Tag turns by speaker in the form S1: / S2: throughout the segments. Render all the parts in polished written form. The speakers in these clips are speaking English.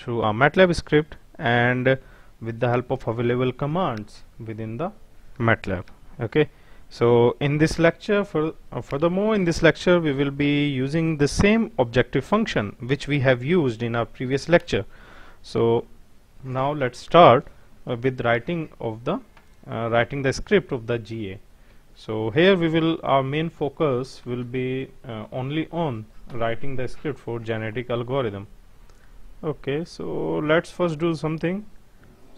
S1: through a MATLAB script and with the help of available commands within the MATLAB. Okay, so in this lecture, furthermore in this lecture we will be using the same objective function which we have used in our previous lecture. So now let's start with writing the script of the GA. So here our main focus will be only on writing the script for genetic algorithm. Okay, so let's first do something.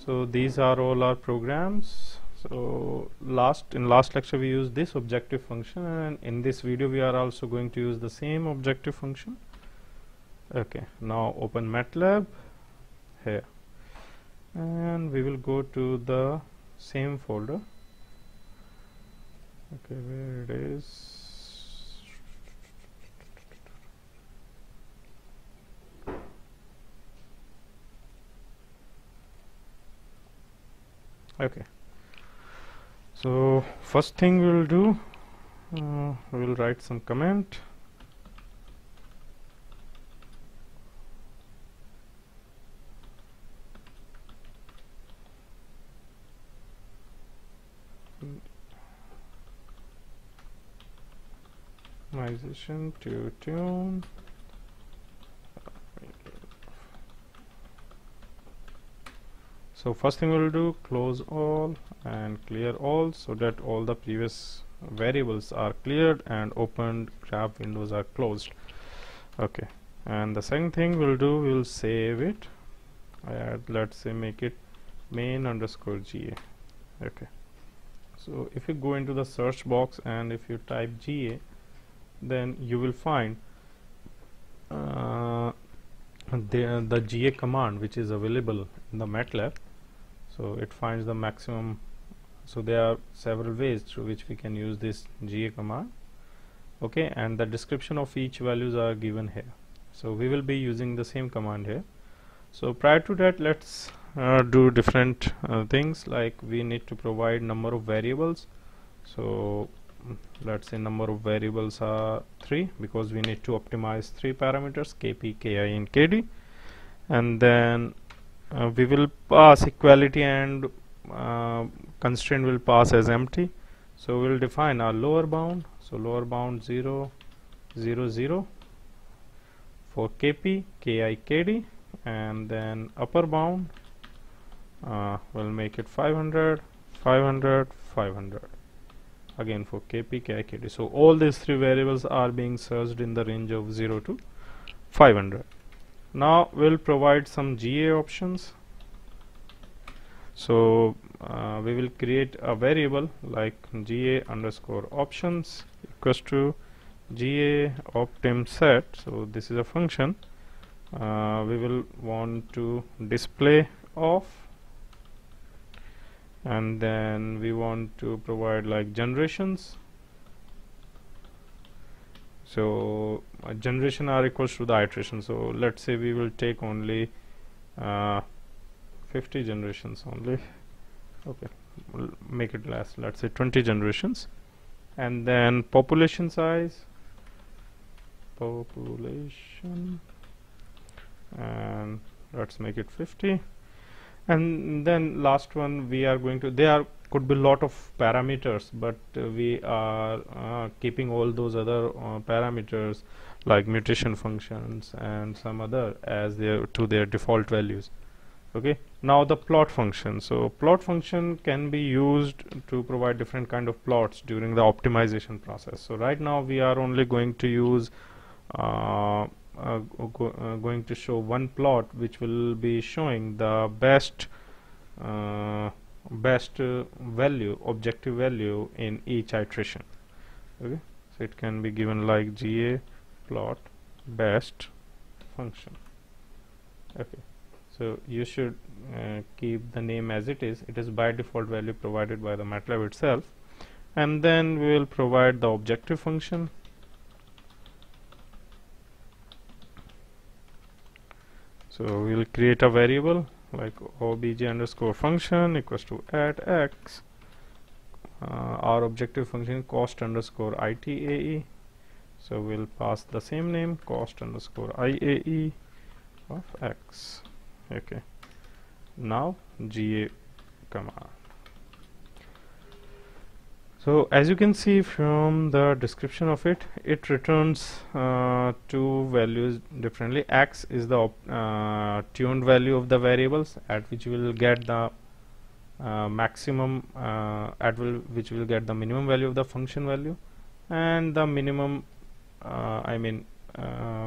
S1: So these are all our programs. So in last lecture we used this objective function, and in this video we are also going to use the same objective function. Okay, now open MATLAB here, and we will go to the same folder. Okay, where it is? Okay, so first thing we will do, we will write some comment. Optimization to tune. So first thing we will do, close all and clear all, so that all the previous variables are cleared and opened graph windows are closed. Okay, and the second thing we'll do, we'll save it, let's say make it main_GA. Okay, so if you go into the search box and if you type GA, then you will find the GA command which is available in the MATLAB. So it finds the maximum. So there are several ways through which we can use this GA command. Okay, and the description of each values are given here. So we will be using the same command here. So prior to that, let's do different things, like we need to provide number of variables. So let's say number of variables are 3, because we need to optimize 3 parameters, KP, KI and KD. And then we will pass equality, and constraint will pass as empty. So we will define our lower bound. So lower bound 0, 0, 0 for KP, KI, KD, and then upper bound we'll make it 500, 500, 500 again for KP, KI, KD. So all these 3 variables are being searched in the range of 0 to 500. Now we'll provide some GA options. So we will create a variable like GA_options equals to GA optim set. So this is a function. We will want to display off, and then we want to provide like generations. So generation are equals to the iteration. So let's say we will take only 50 generations only. Okay, we'll make it less, let's say 20 generations. And then population size, and let's make it 50. And then last one, we are going to, there could be lot of parameters, but we are keeping all those other parameters like mutation functions and some other as their default values. Okay, now the plot function. So plot function can be used to provide different kind of plots during the optimization process. So right now we are only going to use going to show one plot which will be showing the best value, objective value in each iteration. Okay, so it can be given like GA plot best function. Okay, so you should keep the name as it is. It is by default value provided by the MATLAB itself. And then we will provide the objective function. So we will create a variable like obj_function equals to @x. Our objective function cost_ITAE. So we'll pass the same name, cost_IAE of x. Okay, now GA command. So as you can see from the description of it, it returns two values differently. X is the tuned value of the variables at which we will get the maximum which will get the minimum value of the function value, and the minimum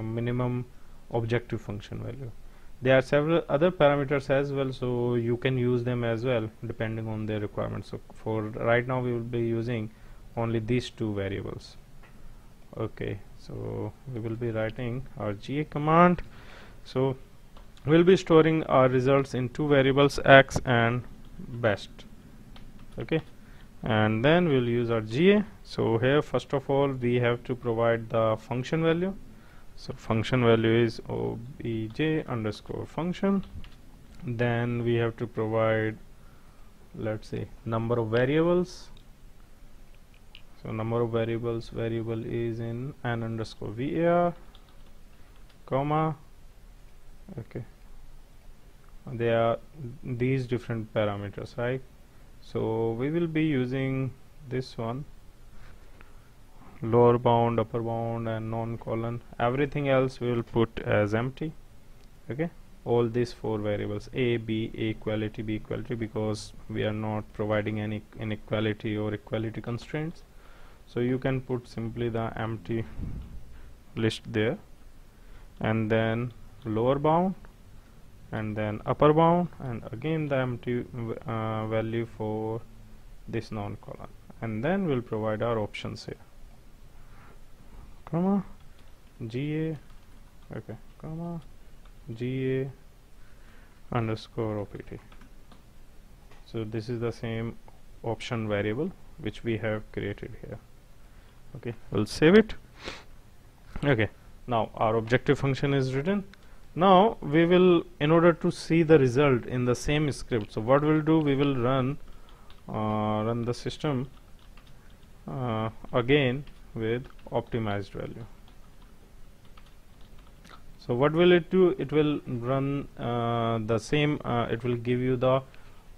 S1: minimum objective function value. There are several other parameters as well, so you can use them as well depending on their requirements. So for right now we will be using only these two variables. Okay, so we will be writing our GA command. So we'll be storing our results in two variables, x and best. Okay, and then we'll use our GA. So here first of all we have to provide the function value. So function value is obj underscore function. Then we have to provide, let's say, number of variables. So number of variables, variable is in n underscore var, comma. Okay, there are these different parameters, right? So we will be using this one, lower bound, upper bound, and non-colon. Everything else we will put as empty. Okay, all these four variables, a, b, a equality, b equality, because we are not providing any inequality or equality constraints. So you can put simply the empty list there, and then lower bound, and then upper bound, and again the empty value for this non-colon, and then we'll provide our options here, comma GA, okay, comma GA underscore OPT. So this is the same option variable which we have created here. Okay, we'll save it. Okay, now our objective function is written. Now we will, in order to see the result in the same script, so what we'll do, we will run the system again with optimized value. So what will it do? It will run the same, it will give you the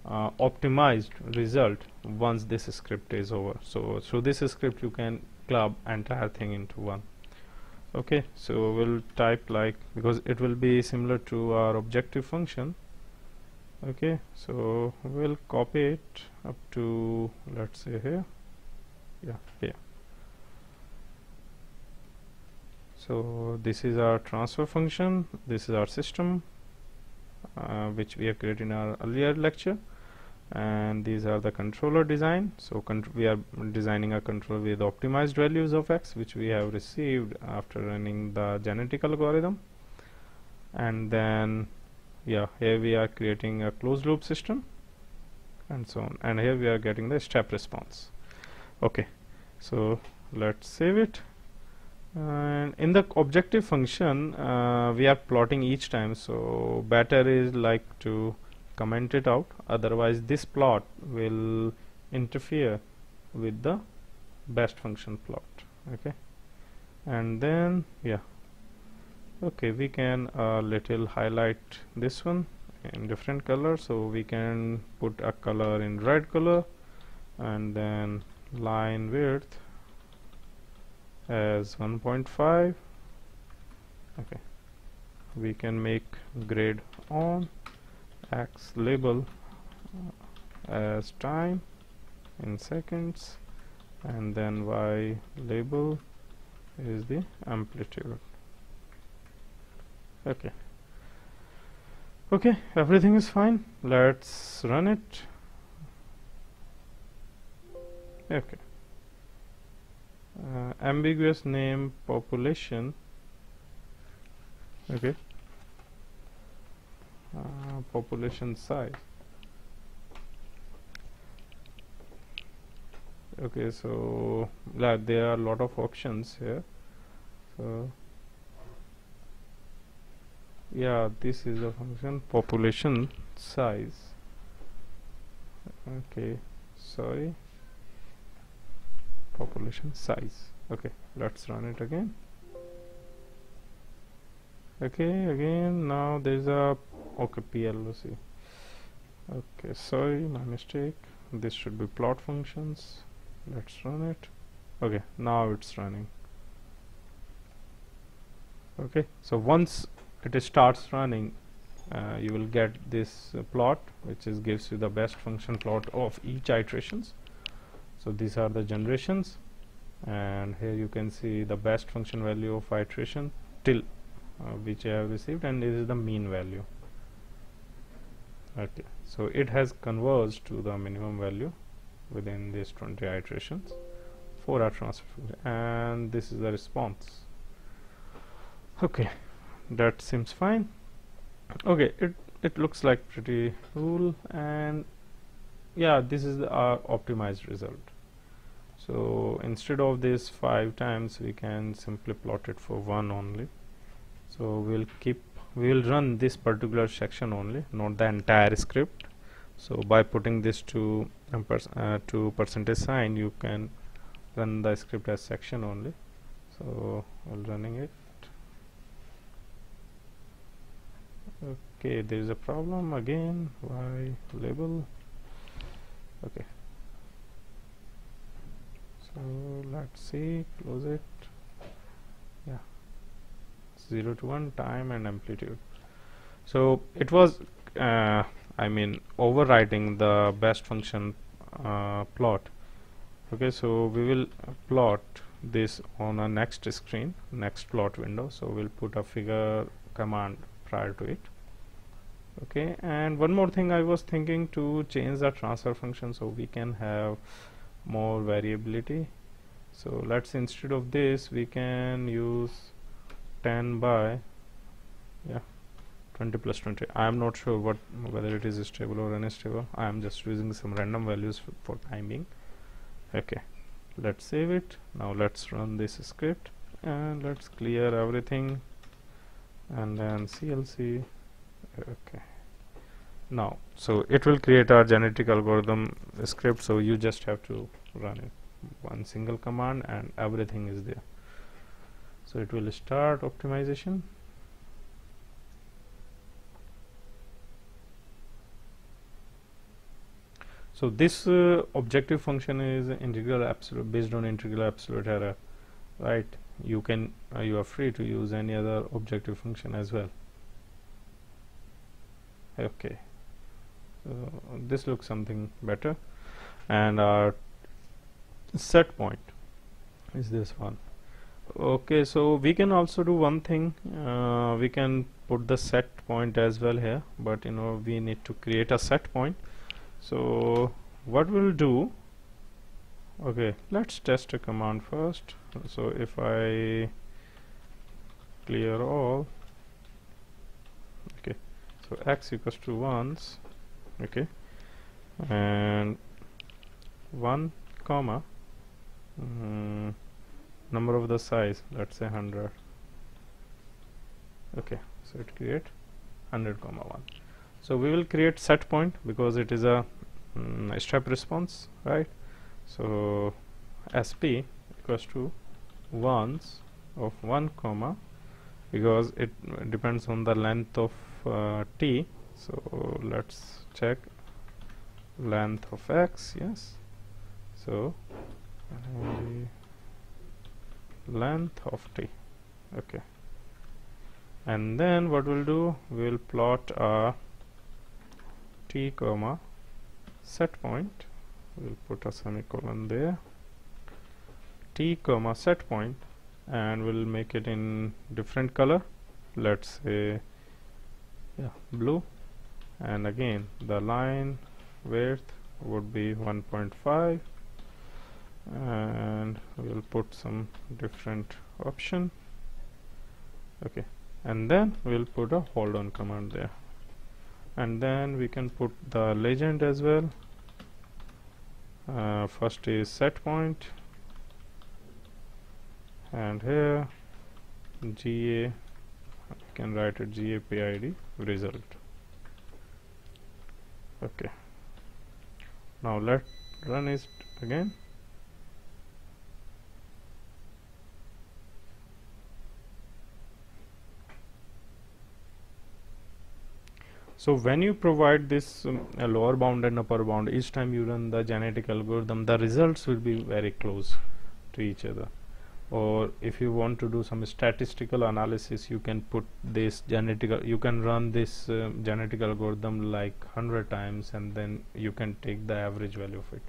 S1: optimized result once this script is over. So through this script you can club entire thing into one. Okay, so we'll type like, because it will be similar to our objective function. Okay, so we'll copy it up to, let's say here, yeah, here. So this is our transfer function, this is our system which we have created in our earlier lecture, and these are the controller design. So we are designing a controller with optimized values of x, which we have received after running the genetic algorithm. And then yeah, here we are creating a closed loop system, and so on, and here we are getting the step response. Okay, so let's save it. And in the objective function we are plotting each time, so better is like to comment it out, otherwise this plot will interfere with the best function plot. Okay, and then yeah, okay, we can little highlight this one in different color, so we can put a color in red color, and then line width as 1.5. okay, we can make grade on, x label as time in seconds, and then y label is the amplitude. Okay, okay, everything is fine. Let's run it. Okay, ambiguous name population. Okay, population size. Okay, so there are a lot of options here. So yeah, this is the function population size. Okay, sorry, population size. Okay, let's run it again. Okay, again now there's a okay, PLOC. Okay, sorry, my mistake. This should be plot functions. Let's run it. Okay, now it's running. Okay, so once it starts running, you will get this plot, which is gives you the best function plot of each iterations. So these are the generations, and here you can see the best function value of iteration till which I have received, and this is the mean value. Okay, so it has converged to the minimum value within these 20 iterations for our transfer function, and this is the response. Okay, that seems fine. Okay, it looks like pretty cool, and yeah, this is our optimized result. So instead of this 5 times, we can simply plot it for 1 only. So we will run this particular section only, not the entire script. So by putting this to percentage sign, you can run the script as section only. So while running it, okay, there is a problem again. Why label? Okay, so let's see, close it. Yeah, 0 to 1 time and amplitude. So it was I mean overwriting the best function plot. Okay, so we will plot this on a next screen, next plot window. So we'll put a figure command prior to it. Okay, and one more thing, I was thinking to change the transfer function so we can have more variability. So let's, instead of this, we can use 10 by 20 plus 20. I am not sure whether it is stable or unstable. I am just using some random values for time being. Okay, let's save it. Now let's run this script and let's clear everything, and then CLC. Okay, now so it will create our genetic algorithm script, so you just have to run it, one single command, and everything is there. So it will start optimization. So this objective function is integral absolute, based on integral absolute error, right? You can you are free to use any other objective function as well. Okay, so this looks something better, and our set point is this one. Okay, so we can also do one thing, we can put the set point as well here, but we need to create a set point. So what we'll do, okay, let's test a command first. So if I clear all, okay, so x equals to 1s, okay, and 1 comma number of the size, let's say 100. Okay, so it create 100 comma 1. So we will create set point because it is a step response, right? So sp equals to 1s of 1 comma, because it depends on the length of t. So let's check length of x. Yes, so length of t. Okay, and then what we'll do, we'll plot a t comma set point. We'll put a semicolon there, t comma set point, and we'll make it in different color, let's say blue, and again the line width would be 1.5, and we'll put some different option. Okay, and then we'll put a hold on command there, and then we can put the legend as well. First is set point, and here GA, you can write it GA PID result. Okay, now let's run it again. So when you provide this a lower bound and upper bound, each time you run the genetic algorithm, the results will be very close to each other. Or if you want to do some statistical analysis, you can put this you can run this genetic algorithm like 100 times, and then you can take the average value of it.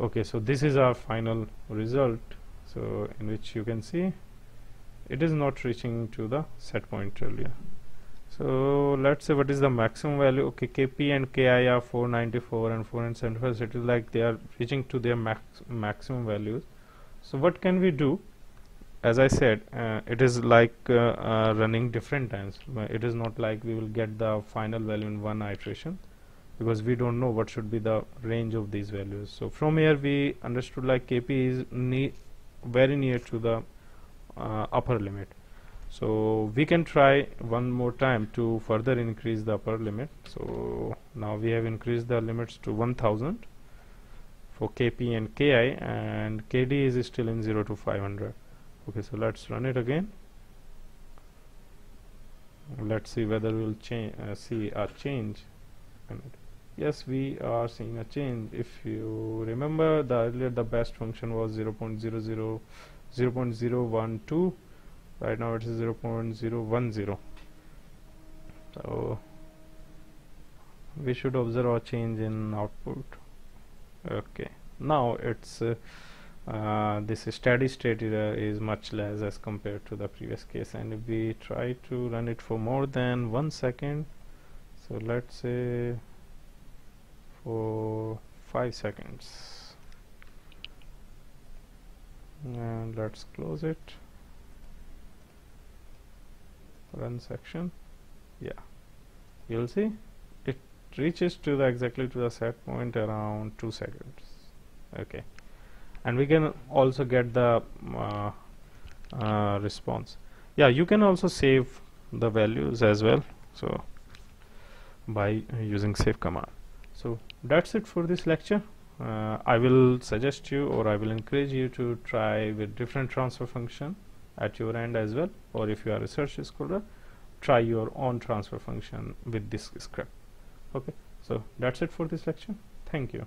S1: Okay, so this is our final result, so in which you can see it is not reaching to the set point earlier. So let's say what is the maximum value. Okay, KP and KI are 494 and 475. So it is like they are reaching to their maximum values. So what can we do? As I said, it is like running different times. It is not like we will get the final value in one iteration, because we don't know what should be the range of these values. So from here we understood like KP is very near to the upper limit. So we can try one more time to further increase the upper limit. So now we have increased the limits to 1000 for KP and KI, and KD is still in 0 to 500. Okay, so let's run it again. Let's see whether we'll see a change. Yes, we are seeing a change. If you remember, earlier the best function was 0.012. Right now it is 0.010. So we should observe a change in output. Okay, now it's this steady state is much less as compared to the previous case, and if we try to run it for more than 1 second, so let's say for 5 seconds, and let's close it, run section. Yeah, you'll see it reaches to the exactly to the set point around 2 seconds. Okay, and we can also get the response. Yeah, you can also save the values as well, so by using save command. So that's it for this lecture. I will suggest you, or I will encourage you to try with different transfer function at your end as well, or if you are a research scholar, try your own transfer function with this script. Okay, so that's it for this lecture. Thank you.